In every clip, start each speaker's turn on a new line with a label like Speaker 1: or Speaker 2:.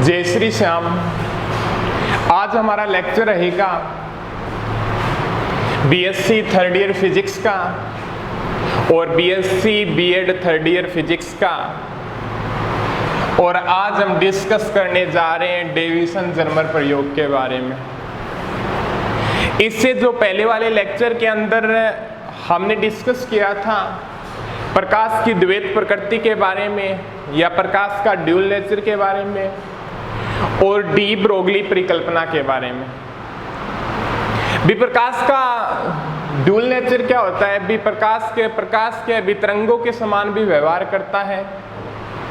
Speaker 1: जय श्री श्याम। आज हमारा लेक्चर रहेगा बीएससी थर्ड ईयर फिजिक्स का और BSc BEd third year physics का। और आज हम डिस्कस करने जा रहे हैं डेविसन जर्मर प्रयोग के बारे में। इससे जो पहले वाले लेक्चर के अंदर हमने डिस्कस किया था प्रकाश की द्वैत प्रकृति के बारे में या प्रकाश का ड्यूल नेचर के बारे में और डी ब्रोगली परिकल्पना के बारे में। विप्रकाश का ड्यूल नेचर क्या होता है? प्रकाश के वितरंगों के समान भी व्यवहार करता है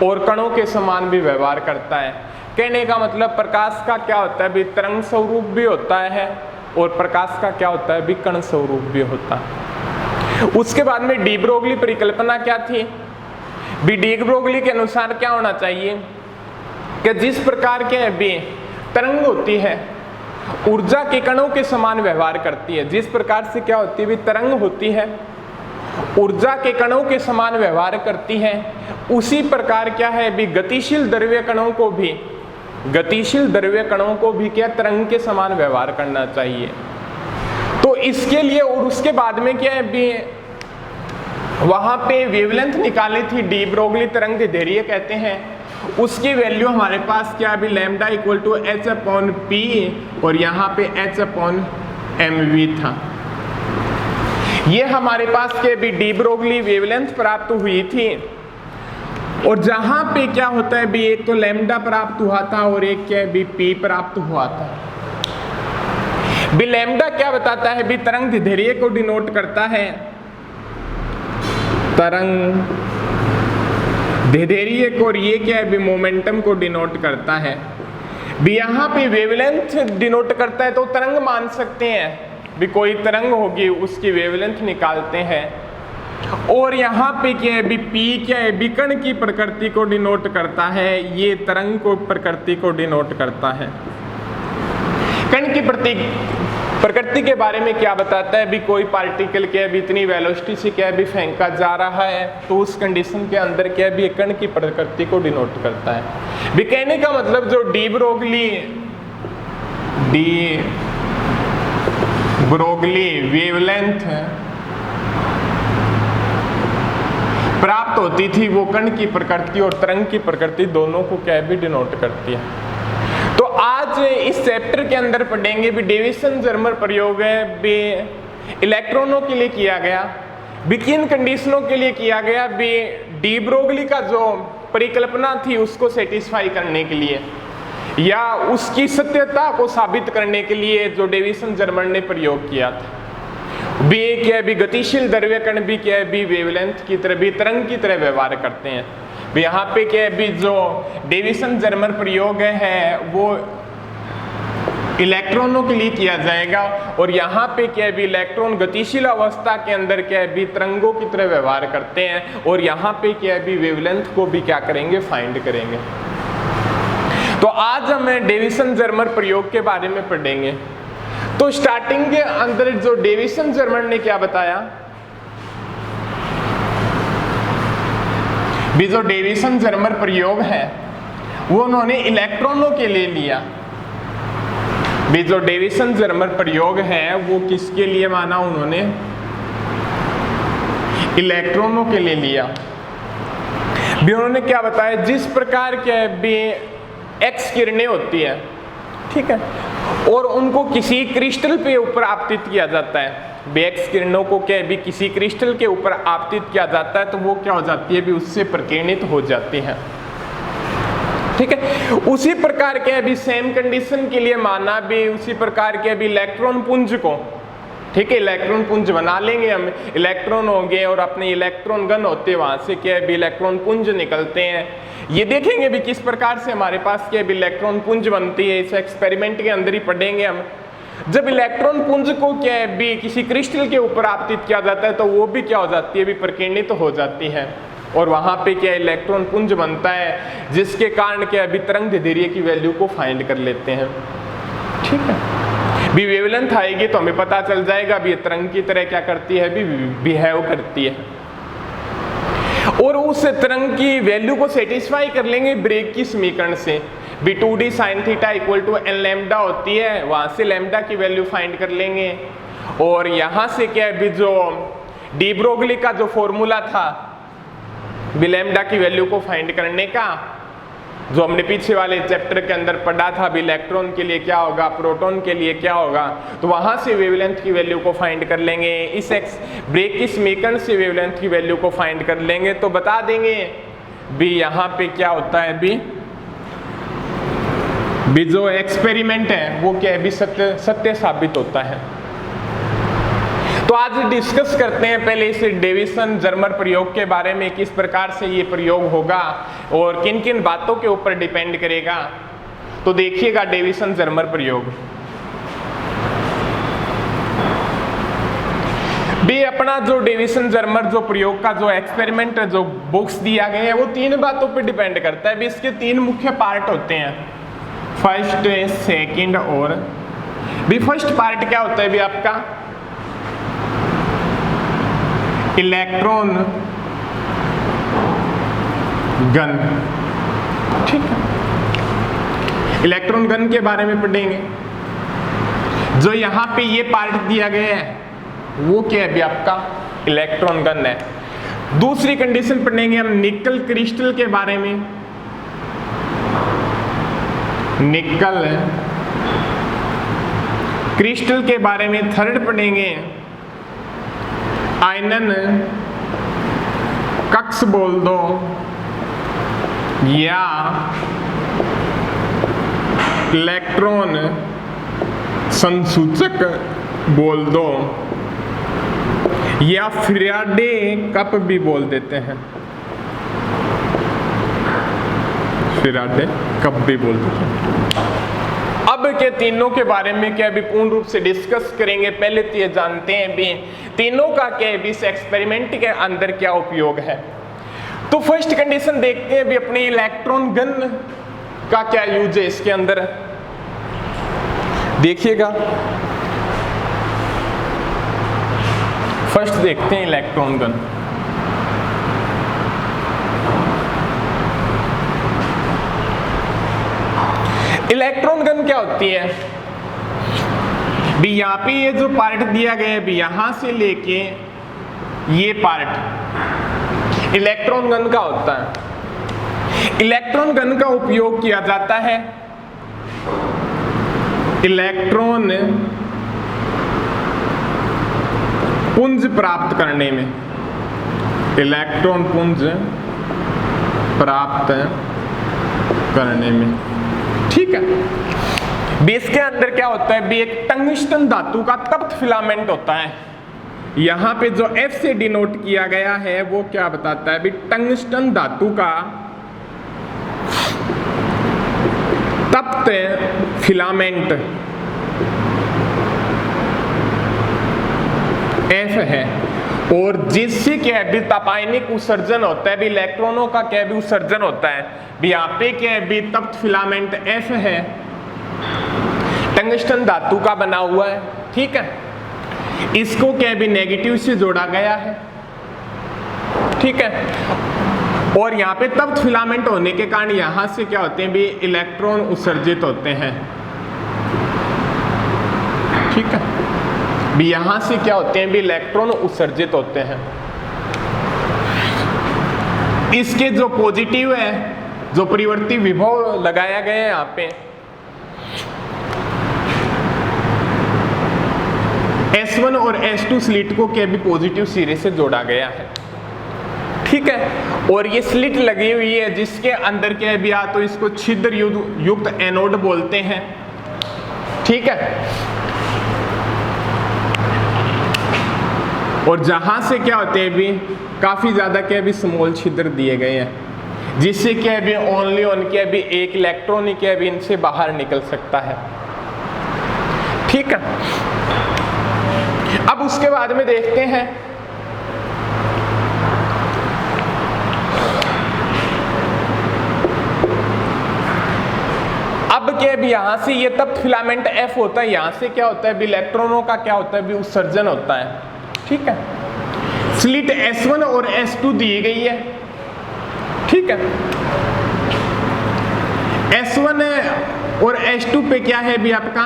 Speaker 1: और कणों के समान भी व्यवहार करता है। कहने का मतलब प्रकाश का क्या होता है? वितरंग स्वरूप भी होता है और प्रकाश का क्या होता है? विकर्ण स्वरूप भी होता है। उसके बाद में डी ब्रोगली परिकल्पना क्या थी? डी ब्रोगली के अनुसार क्या होना चाहिए कि जिस प्रकार के तरंग होती है ऊर्जा के कणों के समान व्यवहार करती है। जिस प्रकार से क्या होती है? तरंग होती है ऊर्जा के कणों के समान व्यवहार करती है, उसी प्रकार क्या है गतिशील द्रव्य कणों को भी क्या तरंग के समान व्यवहार करना चाहिए। तो इसके लिए और उसके बाद में क्या है वहां पे वेवलेंथ निकाली थी, डी ब्रोगली तरंग दैर्ध्य कहते हैं। उसकी वैल्यू हमारे पास क्या है lambda equal to H upon P और यहाँ पे एच अपॉन एम वी था। ये हमारे पास के डी ब्रोगली वेवलेंथ प्राप्त हुई थी। और जहां पे क्या होता है एक तो लैम्डा प्राप्त हुआ था और एक क्या है पी प्राप्त हुआ था। लैम्डा क्या बताता है? तरंग दैर्ध्य को डिनोट करता है, तरंग दैर्ध्य को, और ये क्या है मोमेंटम को डिनोट करता है। यहाँ पे वेवलेंथ डिनोट करता है तो तरंग मान सकते हैं कोई तरंग होगी उसकी वेवलेंथ निकालते हैं। और यहाँ पे क्या है पी क्या है विकर्ण की प्रकृति को डिनोट करता है, ये तरंग को प्रकृति को डिनोट करता है। कण की प्रकृति के बारे में क्या बताता है? कोई पार्टिकल क्या है इतनी वेलोसिटी से क्या है फेंका जा रहा है, तो उस कंडीशन के अंदर क्या है कण की प्रकृति को डिनोट करता है। कहने का मतलब जो डी ब्रोगली वेवलेंथ प्राप्त होती थी वो कण की प्रकृति और तरंग की प्रकृति दोनों को क्या है डिनोट करती है। तो आज इस चैप्टर के अंदर पढ़ेंगे डेविसन जर्मर प्रयोग है इलेक्ट्रॉनों के लिए किया गया, किन कंडीशनों के लिए किया गया, डी ब्रोगली का जो परिकल्पना थी उसको सेटिस्फाई करने के लिए या उसकी सत्यता को साबित करने के लिए जो डेविसन जर्मर ने प्रयोग किया था। क्या है गतिशील द्रव्य कण भी क्या है वेवलेंथ की तरह तरंग की तरह व्यवहार करते हैं। यहाँ पे क्या है जो डेविसन जर्मर प्रयोग है वो इलेक्ट्रॉनों के लिए किया जाएगा। और यहाँ पे क्या है इलेक्ट्रॉन गतिशील अवस्था के अंदर क्या है तरंगों की तरह व्यवहार करते हैं। और यहाँ पे क्या है वेवलेंथ को भी क्या करेंगे फाइंड करेंगे। तो आज हम डेविसन जर्मर प्रयोग के बारे में पढ़ेंगे। तो स्टार्टिंग के अंदर जो डेविसन जर्मर ने क्या बताया, जो डेविसन जर्मर प्रयोग है वो उन्होंने इलेक्ट्रॉनों के लिए लिया। जो डेविसन जर्मर प्रयोग है वो किसके लिए माना? उन्होंने इलेक्ट्रॉनों के लिए लिया। उन्होंने क्या बताया? जिस प्रकार के एक्स किरणें होती है, ठीक है, और उनको किसी क्रिस्टल पे ऊपर आपतित किया जाता है, एक्स किरणों को क्या है किसी क्रिस्टल के ऊपर आपतित किया जाता है तो वो क्या हो जाती है उससे प्रकीर्णित हो जाती है, ठीक है। उसी प्रकार के सेम कंडीशन के लिए माना उसी प्रकार के इलेक्ट्रॉन पुंज को, ठीक है, इलेक्ट्रॉन पुंज बना लेंगे हम, इलेक्ट्रॉन होंगे और अपने इलेक्ट्रॉन गन होते हैं वहां से क्या है इलेक्ट्रॉन पुंज निकलते हैं। ये देखेंगे किस प्रकार से हमारे पास क्या है इलेक्ट्रॉन पुंज बनती है, इस एक्सपेरिमेंट के अंदर ही पढ़ेंगे हम। जब इलेक्ट्रॉन पुंज को क्या है किसी क्रिस्टल के ऊपर आपतित किया जाता है तो वो भी क्या हो जाती है प्रकीर्णित तो हो जाती है और वहां पे क्या इलेक्ट्रॉन पुंज बनता है जिसके कारण क्या तरंग दैर्ध्य की वैल्यू को फाइंड कर लेते हैं, ठीक है। वेवलेंथ आएगी तो हमें पता चल जाएगा तरंग की तरह क्या करती है बिहेव करती है। और उस तरंग की वैल्यू को सेटिस्फाई कर लेंगे ब्रेग की समीकरण से। बी 2d sine theta equal to n lambda होती है, वहां से लैम्डा की वैल्यू फाइंड कर लेंगे। और यहां से क्या है, भी जो डी ब्रोगली का जो फॉर्मूला था बी लैम्डा की वैल्यू को फाइंड करने का, जो हमने पीछे वाले चैप्टर के अंदर पढ़ा था, भी इलेक्ट्रॉन के लिए क्या होगा, प्रोटॉन के लिए क्या होगा, तो वहां से वेवलेंथ की वैल्यू को फाइंड कर लेंगे। इस ब्रेग की समीकरण से वेवलेंथ की वैल्यू को फाइंड कर लेंगे तो बता देंगे भी यहाँ पे क्या होता है, भी जो एक्सपेरिमेंट है वो क्या है, भी सत्य साबित होता है। तो आज डिस्कस करते हैं पहले इस डेविसन जर्मर प्रयोग के बारे में, किस प्रकार से ये प्रयोग होगा और किन किन बातों के ऊपर डिपेंड करेगा। तो देखिएगा डेविसन जर्मर प्रयोग भी अपना जो डेविसन जर्मर जो प्रयोग का जो एक्सपेरिमेंट जो बुक्स दिया गया है वो 3 बातों पे डिपेंड करता है। भी इसके 3 मुख्य पार्ट होते हैं, फर्स्ट, सेकंड और भी फर्स्ट पार्ट क्या होता है भी आपका इलेक्ट्रॉन गन। ठीक है, इलेक्ट्रॉन गन के बारे में पढ़ेंगे। जो यहां पे ये पार्ट दिया गया है वो क्या है भी आपका इलेक्ट्रॉन गन है। दूसरी कंडीशन पढ़ेंगे हम निकल क्रिस्टल के बारे में, निकल क्रिस्टल के बारे में। थर्ड पढ़ेंगे आयनन कक्ष बोल दो या इलेक्ट्रॉन संसूचक बोल दो या फैराडे कप भी बोल देते हैं, फैराडे कप भी बोल देते हैं। अब के तीनों के बारे में क्या भी पूर्ण रूप से डिस्कस करेंगे। पहले तो ये जानते हैं भी तीनों का क्या भी इस एक्सपेरिमेंट के अंदर क्या उपयोग है। तो फर्स्ट कंडीशन देखते हैं भी अपने इलेक्ट्रॉन गन का क्या यूज है इसके अंदर। देखिएगा फर्स्ट देखते हैं इलेक्ट्रॉन गन। इलेक्ट्रॉन गन क्या होती है भी, यहाँ पे ये जो पार्ट दिया गया है भी यहां से लेके ये पार्ट इलेक्ट्रॉन गन का होता है। इलेक्ट्रॉन गन का उपयोग किया जाता है इलेक्ट्रॉन पुंज प्राप्त करने में, इलेक्ट्रॉन पुंज प्राप्त करने में। ठीक है, बेस के अंदर क्या होता है भी एक टंगस्टन धातु का तप्त फिलामेंट होता है। यहां पे जो F से डिनोट किया गया है वो क्या बताता है भी टंगस्टन धातु का तप्त फिलामेंट F है, और जिससे क्या है भी तापायनिक उत्सर्जन होता है भी इलेक्ट्रॉनों का क्या भी उत्सर्जन होता है भी यहाँ पे क्या है भी तप्त फिलामेंट F है, टंगस्टन धातु का बना हुआ है। ठीक है, इसको क्या भी नेगेटिव से जोड़ा गया है। ठीक है, और यहाँ पे तप्त फिलामेंट होने के कारण यहां से क्या होते हैं भी इलेक्ट्रॉन उत्सर्जित होते हैं। ठीक है, भी यहां से क्या होते हैं भी इलेक्ट्रॉन उत्सर्जित होते हैं। इसके जो पॉजिटिव है, जो परिवर्ती विभव लगाया गया है यहाँ पे S1 और S2 स्लिट को क्या भी पॉजिटिव सिरे से जोड़ा गया है। ठीक है, और ये स्लिट लगी हुई है जिसके अंदर क्या है भी या तो इसको छिद्र युक्त एनोड बोलते हैं। ठीक है, और जहां से क्या होते हैं भी काफी ज्यादा क्या भी स्मॉल छिद्र दिए गए हैं, जिससे क्या है भी ओनली क्या भी एक इलेक्ट्रॉन ही क्या भी इनसे बाहर निकल सकता है। ठीक है, अब उसके बाद में देखते हैं अब क्या भी यहां से ये तप्त फिलामेंट F होता है, यहां से क्या होता है भी इलेक्ट्रॉनों का क्या होता है भी उत्सर्जन होता है। ठीक है, स्लिट S1 और S2 दी गई है। ठीक है, S1 है और S2 पे क्या है भी आपका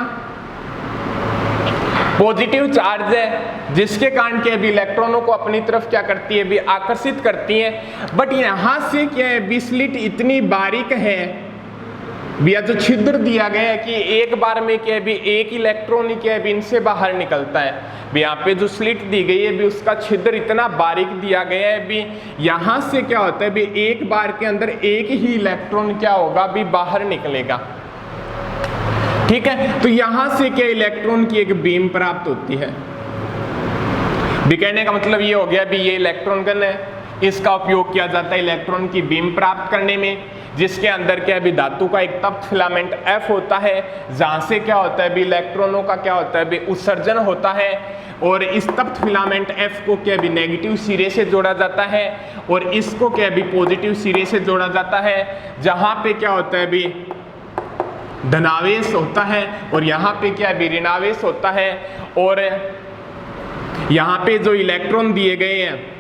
Speaker 1: पॉजिटिव चार्ज है, जिसके कारण क्या है इलेक्ट्रॉनों को अपनी तरफ क्या करती है भी आकर्षित करती है। बट यहां से क्या है भी स्लिट इतनी बारीक है भैया, जो छिद्र दिया गया है कि एक बार में क्या है भी एक इलेक्ट्रॉन क्या है भी इनसे बाहर निकलता है भी। यहाँ पे जो स्लिट दी गई है भी उसका छिद्र इतना बारीक दिया गया है भी, यहाँ से क्या होता है भी एक बार के अंदर एक ही इलेक्ट्रॉन क्या होगा भी बाहर निकलेगा। ठीक है, तो यहां से क्या इलेक्ट्रॉन की एक बीम प्राप्त होती है। भी कहने का मतलब ये हो गया भी ये इलेक्ट्रॉन गन है, इसका उपयोग किया जाता है इलेक्ट्रॉन की बीम प्राप्त करने में, जिसके अंदर क्या है धातु का एक तप्त फिलामेंट F होता है, जहां से क्या होता है भी इलेक्ट्रॉनों का क्या होता है भी उत्सर्जन होता है। और इस तप्त फिलामेंट F को क्या भी नेगेटिव सिरे से जोड़ा जाता है और इसको क्या भी पॉजिटिव सिरे से जोड़ा जाता है, जहां पे क्या होता है भी धनावेश होता है और यहाँ पे क्या है ऋणावेश होता है। और यहाँ पे जो इलेक्ट्रॉन दिए गए हैं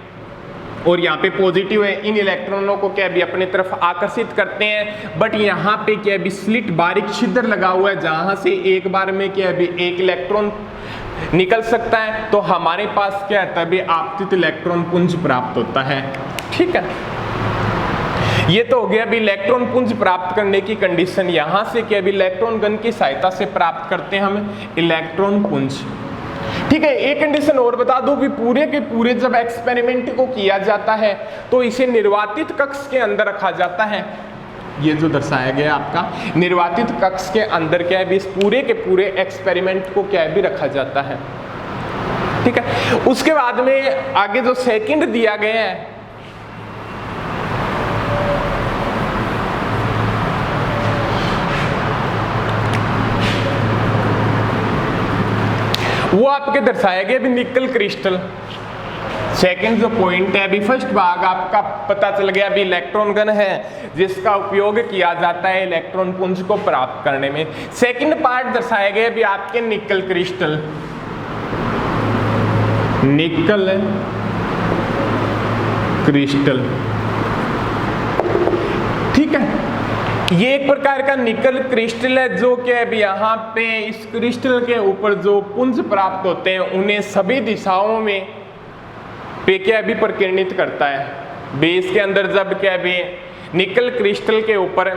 Speaker 1: और यहाँ पे पॉजिटिव है, इन इलेक्ट्रॉनों को क्या भी अपनी तरफ आकर्षित करते हैं। बट यहाँ पे क्या भी स्लिट बारीक छिद्र लगा हुआ है, जहाँ से एक बार में क्या भी एक इलेक्ट्रॉन निकल सकता है, तो हमारे पास क्या है तभी आपतित इलेक्ट्रॉन पुंज प्राप्त होता है। ठीक है, ये तो हो गया भी इलेक्ट्रॉन पुंज प्राप्त करने की कंडीशन। यहां से क्या भी इलेक्ट्रॉन गन की सहायता से प्राप्त करते हैं हम इलेक्ट्रॉन पुंज। ठीक है, एक कंडीशन और बता दूं भी पूरे के पूरे जब एक्सपेरिमेंट को किया जाता है तो इसे निर्वातित कक्ष के अंदर रखा जाता है। ये जो दर्शाया गया आपका निर्वातित कक्ष के अंदर क्या है भी इस पूरे के पूरे एक्सपेरिमेंट को क्या है भी रखा जाता है। ठीक है, उसके बाद में आगे जो सेकंड दिया गया है वो आपके दर्शाया गया भी निकल क्रिस्टल। सेकंड जो पॉइंट है अभी फर्स्ट भाग आपका पता चल गया अभी इलेक्ट्रॉन गन है जिसका उपयोग किया जाता है इलेक्ट्रॉन पुंज को प्राप्त करने में। सेकंड पार्ट दर्शाया गया अभी आपके निकल क्रिस्टल। निकल क्रिस्टल, ठीक है, ये एक प्रकार का निकल क्रिस्टल है जो कि अभी यहाँ पे इस क्रिस्टल के ऊपर जो पुंज प्राप्त होते हैं उन्हें सभी दिशाओं में पे क्या भी प्रकीर्णित करता है। बेस के अंदर जब क्या भी निकल क्रिस्टल के ऊपर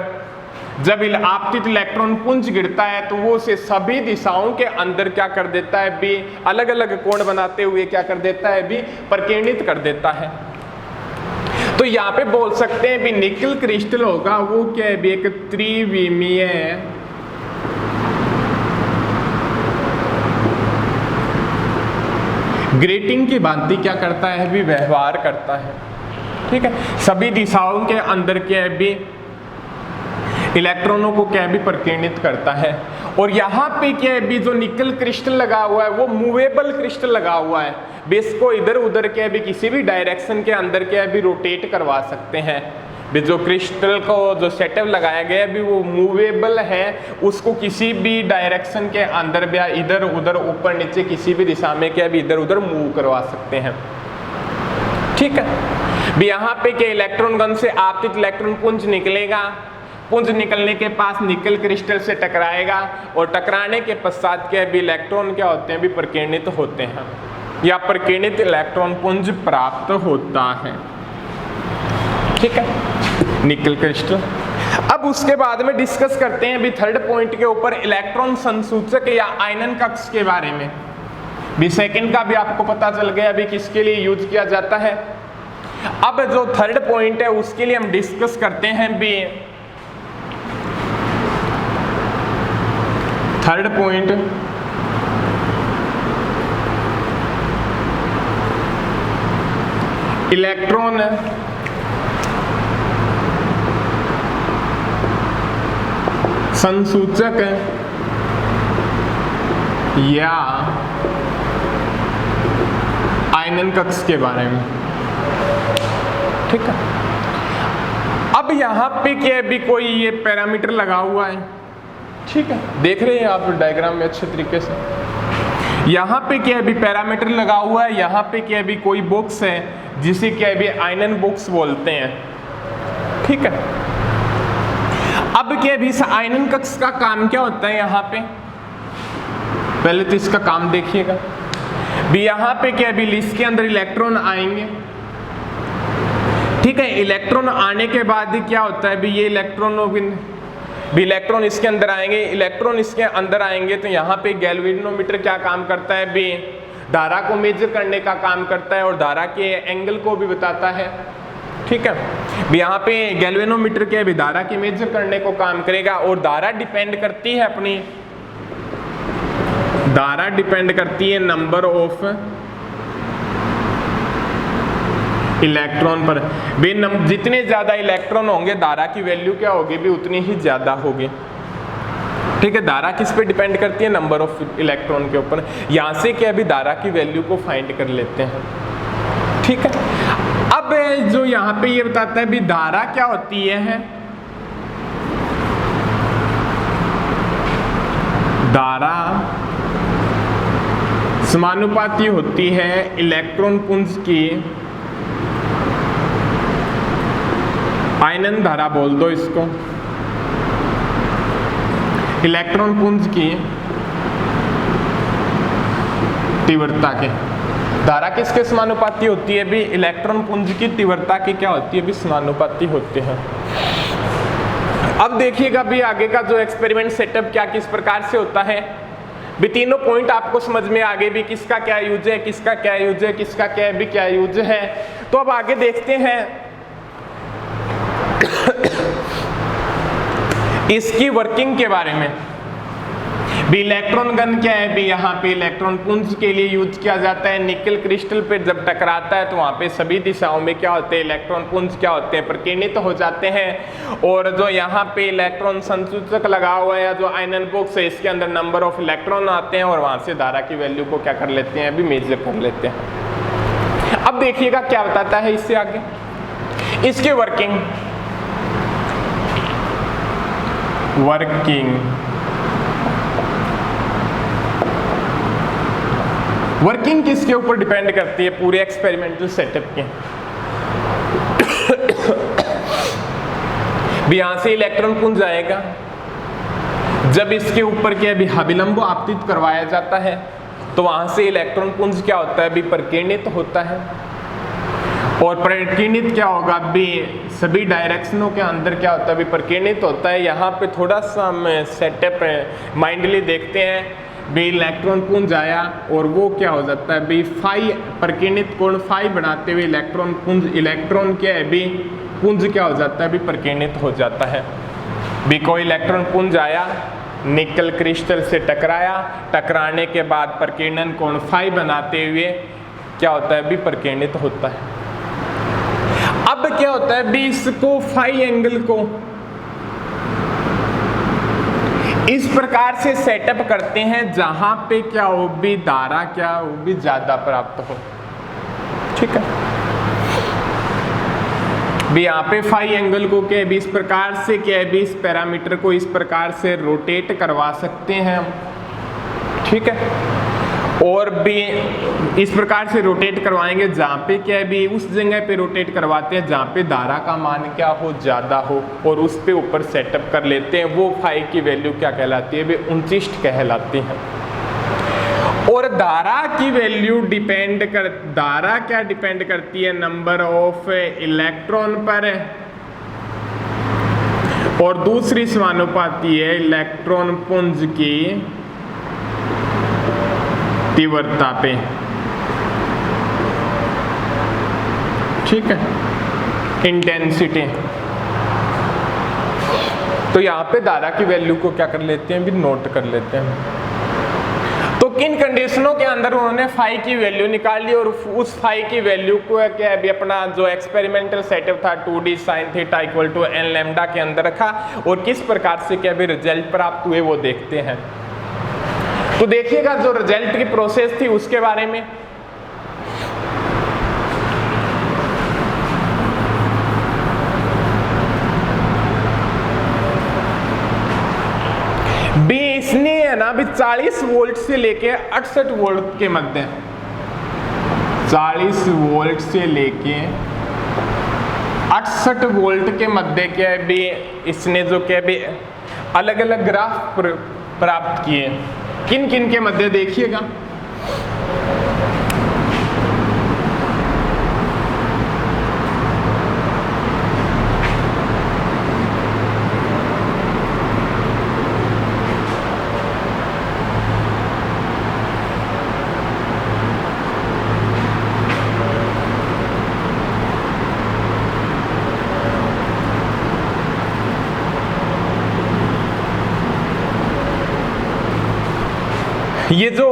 Speaker 1: जब आपतित इलेक्ट्रॉन पुंज गिरता है तो वो उसे सभी दिशाओं के अंदर क्या कर देता है भी अलग अलग कोण बनाते हुए क्या कर देता है भी प्रकीर्णित कर देता है। तो यहाँ पे बोल सकते हैं भी निकल क्रिस्टल होगा वो क्या है भी एक त्रिविमीय ग्रेटिंग की भांति क्या करता है भी व्यवहार करता है। ठीक है, सभी दिशाओं के अंदर क्या है भी इलेक्ट्रॉनों को क्या भी प्रकीर्णित करता है। और यहाँ पे क्या है भी जो निकल क्रिस्टल लगा हुआ है वो मूवेबल क्रिस्टल लगा हुआ है, बेस को इधर उधर क्या भी किसी भी डायरेक्शन के अंदर क्या भी रोटेट करवा सकते हैं। भी जो क्रिस्टल को जो सेटअप लगाया गया है भी वो मूवेबल है, उसको किसी भी डायरेक्शन के अंदर भी इधर उधर ऊपर नीचे किसी भी दिशा में क्या भी इधर उधर मूव करवा सकते हैं। ठीक है, भी यहाँ पे क्या इलेक्ट्रॉन गन से आपतित इलेक्ट्रॉन पुंज निकलेगा, पुंज निकलने के पास निकल क्रिस्टल से टकराएगा और टकराने के पश्चात क्या भी इलेक्ट्रॉन क्या होते हैं भी प्रकीर्णित होते हैं या प्रकीर्णित इलेक्ट्रॉन पुंज प्राप्त होता है। ठीक है, निकल क्रिस्टल। अब उसके बाद में डिस्कस करते हैं भी थर्ड पॉइंट के ऊपर इलेक्ट्रॉन संसूचक या आयनन कक्ष के बारे में। भी सेकंड का भी आपको पता चल गया अभी किसके लिए यूज किया जाता है। अब जो थर्ड पॉइंट है उसके लिए हम डिस्कस करते हैं भी थर्ड पॉइंट इलेक्ट्रॉन संसूचक या आयनन कक्ष के बारे में। ठीक है, अब यहां पे क्या भी कोई ये पैरामीटर लगा हुआ है। ठीक है, देख रहे हैं आप डायग्राम में अच्छे तरीके से। यहाँ पे क्या भी पैरामीटर लगा हुआ है, यहाँ पे क्या भी कोई बॉक्स है जिसे क्या भी आयनन बॉक्स बोलते हैं। ठीक है, अब अब क्या भी इस आयनन कक्ष का काम क्या होता है यहाँ पे, पहले तो इसका काम देखिएगा भी। यहाँ पे क्या भी इसके अंदर इलेक्ट्रॉन आएंगे, ठीक है। इलेक्ट्रॉन आने के बाद क्या होता है भी ये इलेक्ट्रॉन इसके अंदर आएंगे। इलेक्ट्रॉन इसके अंदर आएंगे तो यहाँ पे गैल्वेनोमीटर क्या काम करता है भी, धारा को मेजर करने का काम करता है और धारा के एंगल को भी बताता है, ठीक है। भी यहाँ पे गैल्वेनोमीटर क्या है, धारा की मेजर करने को काम करेगा। और धारा डिपेंड करती है नंबर ऑफ इलेक्ट्रॉन पर। भी जितने ज्यादा इलेक्ट्रॉन होंगे धारा की वैल्यू क्या होगी भी उतनी ही ज्यादा होगी, ठीक है। धारा किस पे डिपेंड करती है, नंबर ऑफ इलेक्ट्रॉन के ऊपर। यहां से क्या भी धारा की वैल्यू को फाइंड कर लेते हैं, ठीक है। अब जो यहाँ पे ये बताता है भी धारा क्या होती है, धारा समानुपाती होती है इलेक्ट्रॉन पुंज की, आयनन धारा बोल दो इसको, इलेक्ट्रॉन पुंज की तीव्रता के। धारा किसके समानुपाती होती है भी, इलेक्ट्रॉन पुंज की तीव्रता की क्या होती है भी, समानुपाती होती है। अब देखिएगा भी आगे का जो एक्सपेरिमेंट सेटअप क्या किस प्रकार से होता है भी। तीनों पॉइंट आपको समझ में आ गए भी, किसका क्या यूज है, किसका क्या यूज है, किसका क्या भी क्या यूज है। तो अब आगे देखते हैं इसकी वर्किंग के बारे में भी। इलेक्ट्रॉन गन क्या है भी, यहाँ पे इलेक्ट्रॉन पुंज के लिए यूज किया जाता है। निकल क्रिस्टल पे जब टकराता है तो वहाँ पे सभी दिशाओं में क्या होते हैं, इलेक्ट्रॉन पुंज क्या होते हैं, प्रकीर्णित हो जाते हैं। और जो यहाँ पे इलेक्ट्रॉन संसूचक लगा हुआ है, जो आयनन बॉक्स है, इसके अंदर नंबर ऑफ इलेक्ट्रॉन आते हैं और वहाँ से धारा की वैल्यू को क्या कर लेते हैं अभी, मेजर कर लेते हैं। अब देखिएगा क्या बताता है इससे आगे, इसके वर्किंग वर्किंग किसके ऊपर डिपेंड करती है, पूरे एक्सपेरिमेंटल सेटअप के। भी यहां से इलेक्ट्रॉन पुंज आएगा, जब इसके ऊपर क्या भी अभिलंब आपतित करवाया जाता है तो वहां से इलेक्ट्रॉन पुंज क्या होता है भी, प्रकीर्णित होता है। और प्रकीर्णित क्या होगा भी, सभी डायरेक्शनों के अंदर क्या होता है भी, प्रकीर्णित होता है। यहाँ पे थोड़ा सा हम सेटअप माइंडली देखते हैं भी। इलेक्ट्रॉन पुंज आया और वो क्या हो जाता है भी, फाई प्रकीर्णित कोण फाई बनाते हुए इलेक्ट्रॉन पुंज, इलेक्ट्रॉन क्या है भी, पुंज क्या हो जाता है भी, प्रकीर्णित हो जाता है भी। कोई इलेक्ट्रॉन पुंज आया, निकल क्रिस्टल से टकराया, टकराने के बाद प्रकीर्णन कोण फाई बनाते हुए क्या होता है भी, प्रकीर्णित होता है। अब क्या होता है भी, इसको फाई एंगल को इस प्रकार से सेटअप करते हैं जहां पे क्या हो भी, धारा क्या हो भी ज्यादा प्राप्त हो, ठीक है। भी यहाँ पे फाई एंगल को क्या भी इस प्रकार से क्या भी, इस पैरामीटर को इस प्रकार से रोटेट करवा सकते हैं हम, ठीक है। और भी इस प्रकार से रोटेट करवाएंगे जहाँ पे क्या है भी, उस जगह पे रोटेट करवाते हैं जहाँ पे धारा का मान क्या हो, ज्यादा हो, और उस पे ऊपर सेटअप कर लेते हैं। वो फाई की वैल्यू क्या कहलाती है भी, उनचिष्ट कहलाती है। और धारा की वैल्यू धारा क्या डिपेंड करती है, नंबर ऑफ इलेक्ट्रॉन पर, और दूसरी समानुपाती है इलेक्ट्रॉन पुंज की तीव्रता पे, ठीक है, इंटेंसिटी। तो यहां पे धारा की वैल्यू को क्या कर लेते हैं भी, नोट कर लेते हैं। तो किन कंडीशनों के अंदर उन्होंने फाई की वैल्यू निकाल ली और उस फाई की वैल्यू को क्या है भी, अपना जो एक्सपेरिमेंटल सेटअप था 2d sin θ = n लैम्डा के अंदर रखा, और किस प्रकार से क्या भी रिजल्ट प्राप्त हुए वो देखते हैं। तो देखिएगा जो रिजल्ट की प्रोसेस थी उसके बारे में। भी इसने है ना भी 40 वोल्ट से लेके 68 वोल्ट के मध्य, 40 वोल्ट से लेके 68 वोल्ट के मध्य क्या है भी इसने जो क्या भी अलग अलग ग्राफ प्राप्त किए, किन किन के मध्य देखिएगा। ये जो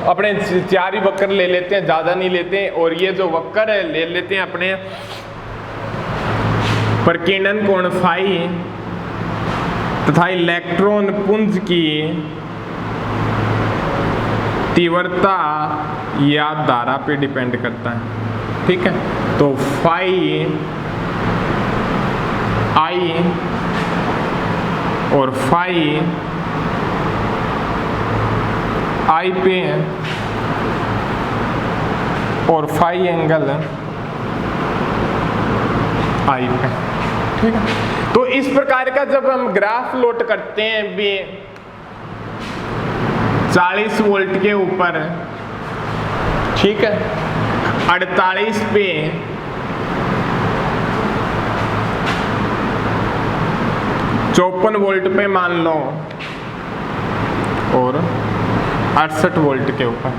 Speaker 1: अपने 4 ही वक्र ले लेते हैं, ज्यादा नहीं लेते हैं, और ये जो वक्र है ले लेते हैं अपने प्रकीर्णन कोण फाई तथा इलेक्ट्रॉन पुंज की तीव्रता या धारा पे डिपेंड करता है। ठीक है, तो फाई आई और फाई आई पे है और फाई एंगल आई पे। ठीक है, तो इस प्रकार का जब हम ग्राफ लोड करते हैं भी 40 वोल्ट के ऊपर, ठीक है, 48 पे 54 वोल्ट पे मान लो और 68 वोल्ट के ऊपर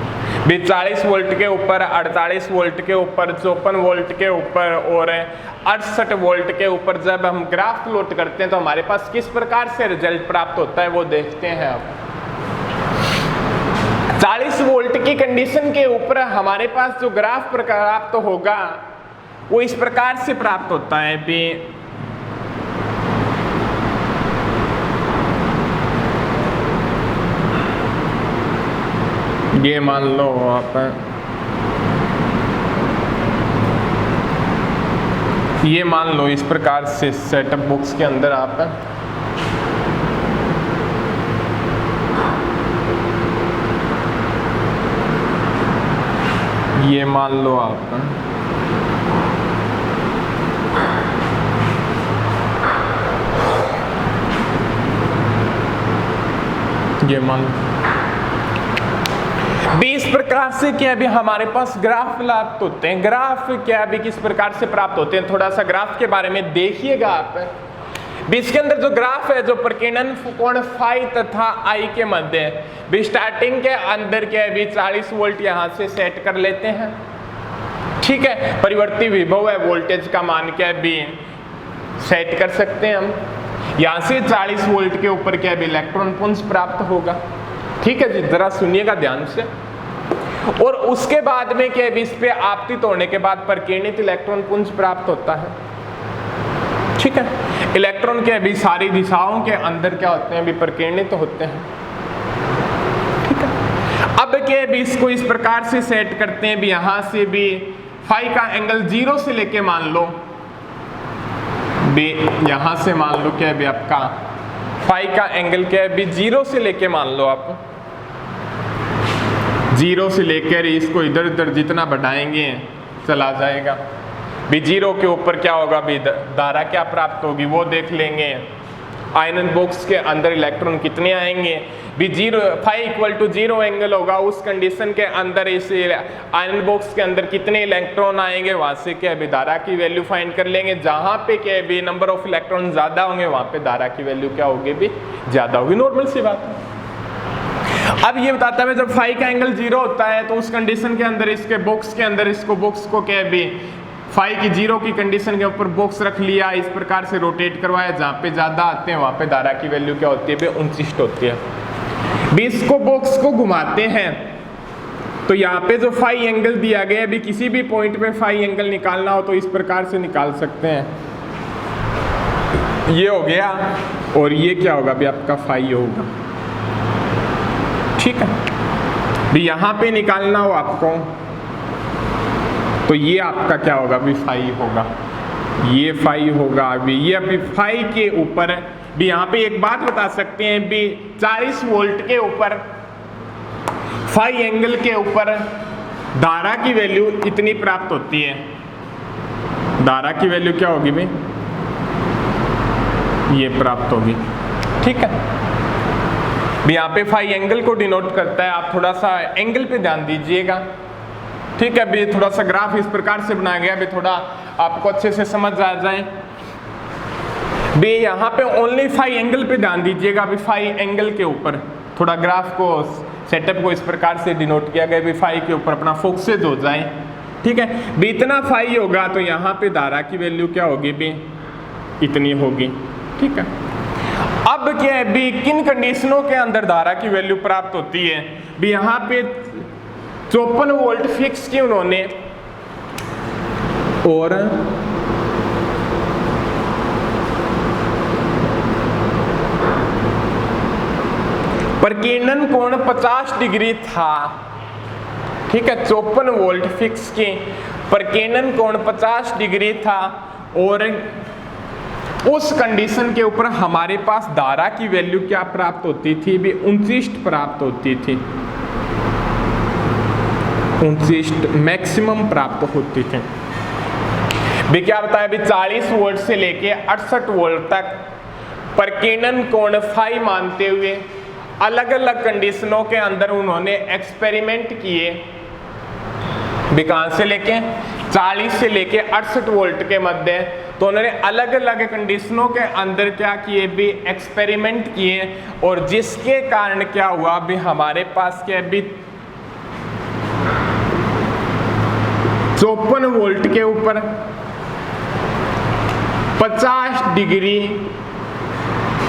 Speaker 1: भी 40 वोल्ट के ऊपर, 48 वोल्ट के ऊपर, 54 वोल्ट के ऊपर और 68 वोल्ट के ऊपर जब हम ग्राफ प्लॉट करते हैं तो हमारे पास किस प्रकार से रिजल्ट प्राप्त होता है वो देखते हैं। अब 40 वोल्ट की कंडीशन के ऊपर हमारे पास जो ग्राफ प्राप्त होगा वो इस प्रकार से प्राप्त होता है भी ये मान लो आप, ये मान लो इस प्रकार से सेटअप बॉक्स के अंदर आप ये मान लो आप ये मान लो भी इस प्रकार से क्या भी हमारे पास ग्राफ प्राप्त होते हैं। ग्राफ क्या भी किस प्रकार से प्राप्त होते हैं, थोड़ा सा ग्राफ के बारे में देखिएगा आप। भी इसके अंदर जो ग्राफ है जो प्रकीर्णन कोण फाई तथा आई के मध्य भी स्टार्टिंग के अंदर क्या है भी 40 वोल्ट यहाँ से सेट कर लेते हैं। ठीक है, परिवर्ती विभव है, वोल्टेज का मान क्या है भी सेट कर सकते हैं हम। यहाँ से 40 वोल्ट के ऊपर क्या है भी इलेक्ट्रॉन पुंज प्राप्त होगा। ठीक है जी, जरा सुनिएगा ध्यान से। और उसके बाद में क्या है इस पे आपतित होने के बाद प्रकीर्णित इलेक्ट्रॉन पुंज प्राप्त होता है। ठीक है, इलेक्ट्रॉन के भी सारी दिशाओं के अंदर क्या होते हैं भी प्रकीर्णित होते हैं। ठीक है, अब क्या भी इसको इस प्रकार से सेट करते हैं भी यहां से भी फाई का एंगल 0 से लेके मान लो भी यहां से मान लो क्या भी आपका फाई का एंगल क्या है भी 0 से लेके मान लो आप 0 से लेकर इसको इधर उधर जितना बढ़ाएंगे चला जाएगा भी 0 के ऊपर क्या होगा भी धारा क्या प्राप्त होगी वो देख लेंगे। आयरन बॉक्स के अंदर इलेक्ट्रॉन कितने आएंगे भी 0 फाई इक्वल टू 0 एंगल होगा, उस कंडीशन के अंदर इस आयरन बॉक्स के अंदर कितने इलेक्ट्रॉन आएंगे वहां से क्या भी धारा की वैल्यू फाइंड कर लेंगे। जहां पे क्या भी नंबर ऑफ इलेक्ट्रॉन ज्यादा होंगे वहां पे धारा की वैल्यू क्या होगी भी ज्यादा होगी, नॉर्मल सी बात है। अब ये बताता है जब फाई का एंगल 0 होता है तो उस कंडीशन के अंदर इसके बॉक्स के अंदर इसको बॉक्स को क्या भी फाई की 0 की कंडीशन के ऊपर बॉक्स रख लिया, इस प्रकार से रोटेट करवाया, जहाँ पे ज्यादा आते हैं वहां पे धारा की वैल्यू क्या होती है 29 होती है। भी इसको बॉक्स को घुमाते हैं तो यहाँ पे जो फाई एंगल दिया गया है भी किसी भी पॉइंट पे फाई एंगल निकालना हो तो इस प्रकार से निकाल सकते हैं। ये हो गया और ये क्या होगा भी आपका फाई होगा। ठीक है, भी यहाँ पे निकालना हो आपको तो ये आपका क्या होगा भी फाई होगा, ये फाई होगा। अभी ये अभी फाई के ऊपर भी यहाँ पे एक बात बता सकते हैं भी 40 वोल्ट के ऊपर फाई एंगल के ऊपर धारा की वैल्यू इतनी प्राप्त होती है। धारा की वैल्यू क्या होगी भाई, ये प्राप्त होगी। ठीक है भी, यहाँ पे फाई एंगल को डिनोट करता है, आप थोड़ा सा एंगल पे ध्यान दीजिएगा। ठीक है भी, थोड़ा सा ग्राफ इस प्रकार से बनाया गया भी थोड़ा आपको अच्छे से समझ आ जाए भी। यहाँ पे ओनली फाई एंगल पे ध्यान दीजिएगा भी, फाई एंगल के ऊपर थोड़ा ग्राफ को सेटअप को इस प्रकार से डिनोट किया गया भी फाई के ऊपर अपना फोकसेज हो जाए। ठीक है भी, इतना फाई होगा तो यहाँ पे धारा की वैल्यू क्या होगी भी, इतनी होगी। ठीक है, अब क्या है भी, किन कंडीशनों के अंदर धारा की वैल्यू प्राप्त होती है भी, यहाँ पे 54 वोल्ट फिक्स की उन्होंने और प्रकीर्णन कोण 50 डिग्री था। ठीक है, 54 वोल्ट फिक्स की प्रकीर्णन कोण 50 डिग्री था और उस कंडीशन के ऊपर हमारे पास धारा की वैल्यू क्या प्राप्त होती थी भी, 29 प्राप्त होती थी। 29 मैक्सिमम प्राप्त होती थी भी। क्या बताया भी, 40 वोल्ट से लेके 68 वोल्ट तक प्रकीर्णन कोण फाई मानते हुए अलग अलग कंडीशनों के अंदर उन्होंने एक्सपेरिमेंट किए भी। कहां से लेके 40 से लेके 68 वोल्ट के मध्य, तो उन्होंने अलग अलग कंडीशनों के अंदर क्या किए भी, एक्सपेरिमेंट किए और जिसके कारण क्या हुआ भी, हमारे पास क्या भी 54 वोल्ट के ऊपर 50 डिग्री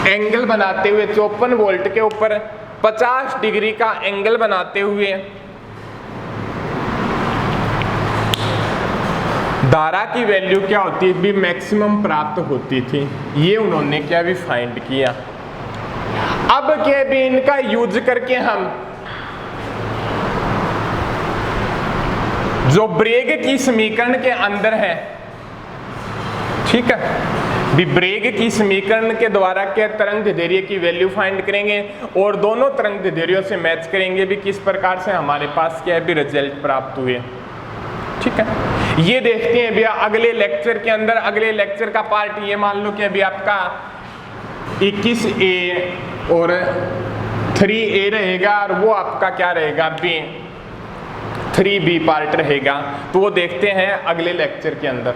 Speaker 1: एंगल बनाते हुए, 54 वोल्ट के ऊपर 50 डिग्री का एंगल बनाते हुए धारा की वैल्यू क्या होती है भी, मैक्सिमम प्राप्त होती थी। ये उन्होंने क्या भी फाइंड किया। अब क्या भी, इनका यूज करके हम जो ब्रेग की समीकरण के अंदर है, ठीक है भी, ब्रेग की समीकरण के द्वारा क्या तरंग दैर्ध्य की वैल्यू फाइंड करेंगे और दोनों तरंग दैर्ध्यों से मैच करेंगे भी, किस प्रकार से हमारे पास क्या है भी रिजल्ट प्राप्त हुए। ठीक है, ये देखते हैं भैया अगले लेक्चर के अंदर। अगले लेक्चर का पार्ट ये मान लो कि अभी आपका 21A और 3A रहेगा और वो आपका क्या रहेगा B, 3B पार्ट रहेगा। तो वो देखते हैं अगले लेक्चर के अंदर।